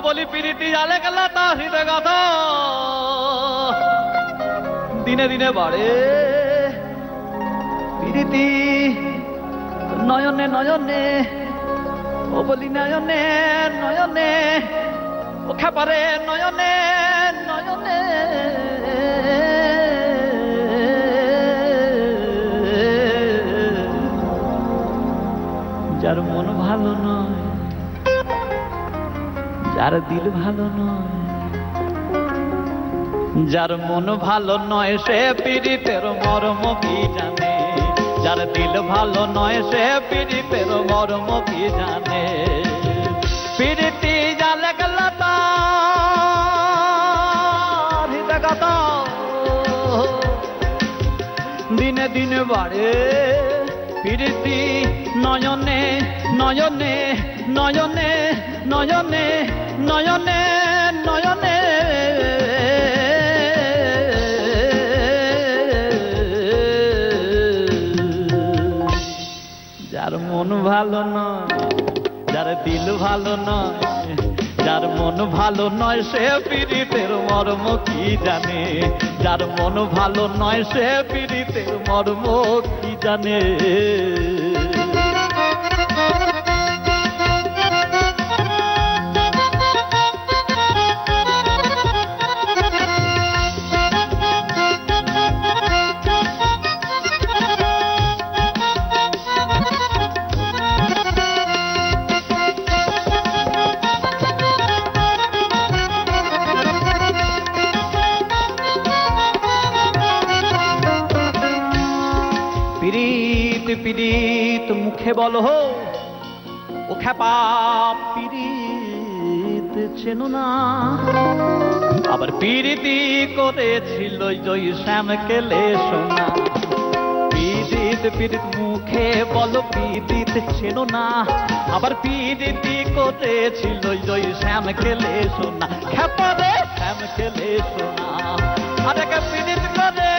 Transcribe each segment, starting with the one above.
বলি পিরিতি জালে গেলা তা হৃদয় গাথা দিনে দিনে বাড়ে পিরিতি নয়নে নয়নে ও বলি নয়নে নয়নে ও খেপারে নয়নে নয়নে যার মন ভালো নয় যার দিল ভালো নয় যার মন ভালো নয় সে পীড়িতের মর্ম কি জানে যার দিল ভালো নয় সে পীড়িতের মর্ম কি জানে পীড়িতি জালে গেলা তার হৃদয় গাথা দিনে দিনে বাড়ে পীড়িতি নয়নে নয়নে নয়নে নয়নে নয়নে নয়নে যার মন ভালো নয় যার দিল ভালো নয় যার মন ভালো নয় সে পীড়িতের মর্ম কি জানে যার মন ভালো নয় সে পীড়িতের মর্ম কি জানে পীড়িত পীড়িত মুখে বলো ও খেপা পীড়িত চেনো না আবার পীড়িতি করেছিল জয় শ্যাম কেলে সোনা পীড়িত পীড়িত মুখে বলো পীড়িত চেনো না আবার পীড়িতি করেছিল জয় শ্যাম কেলে সোনা খেপা রে শ্যাম কেলে সোনা আরে পীড়িত করে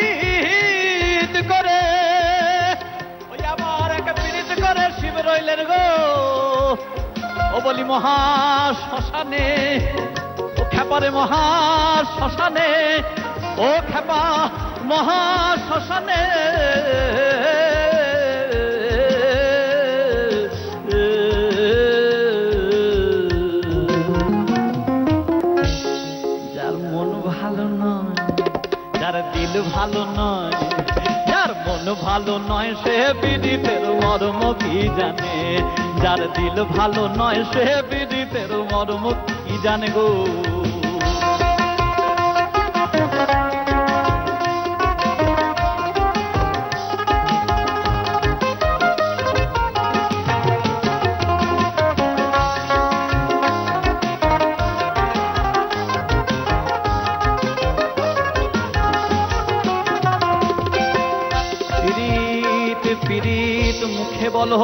পীড়িত করে ওই আমার এক পীড়িত করে শিব রইলেন গো ও বলি মহা শ্মশানে ও খেপারে মহা শ্মশানে ও খেপা মহা শ্মশানে যার মন ভালো নয় যার দিল ভালো নয় যার মন ভালো নয় সে পীড়িতের মর্ম কি জানে যার দিল ভালো নয় সে পীড়িতের মর্ম কি জানে গো পীড়িত মুখে বলো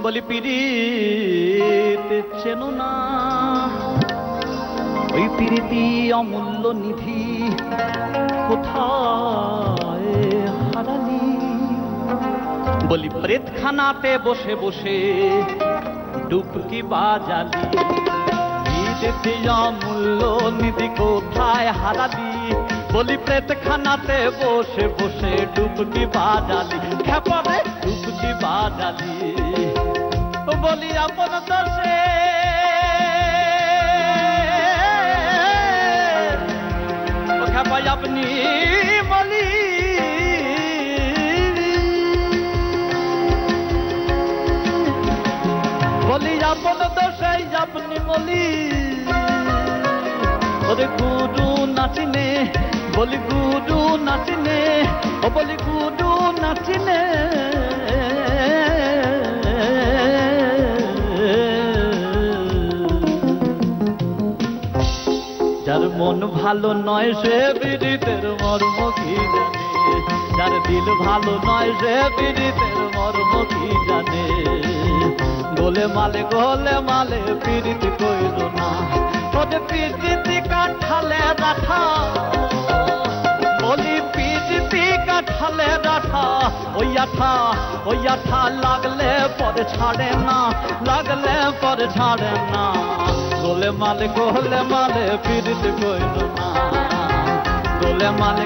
বলি পীড়িত চেনো না ওই পীড়িতি অমূল্য নিধি কোথায় হারালি বলি প্রেতখানাতে বসে বসে ডুবকি বাজালি পীড়িতি অমূল্য নিধি কোথায় হারালি বলি প্রেতখানাতে বসে বসে ডুবকি বাজালি খেপারে ডুবকি বাজালি বলি আপন দোষে খেপাই আপনি বলি বলি আপন দোষে আপনি বলি ওরে গুরু নাচিনে বলি গুরু নাচিনে ও বলি গুরু নাচিনে যার মন ভালো নয় সে পীড়িতের মর্ম কি জানে যার দিল ভালো নয় সে পীড়িতের মর্ম কি জানে গোলে মালে পীড়িত কইল না ওরে পীড়িতি কাঠালে রাখা বলি পীড়িতি কাঠালে রাখা ওই আঠা লাগলে পরে ছাড়ে না, লাগলে পরে ছাড়ে না। গোলে মালে পিরিত কইল না, গোলে মালে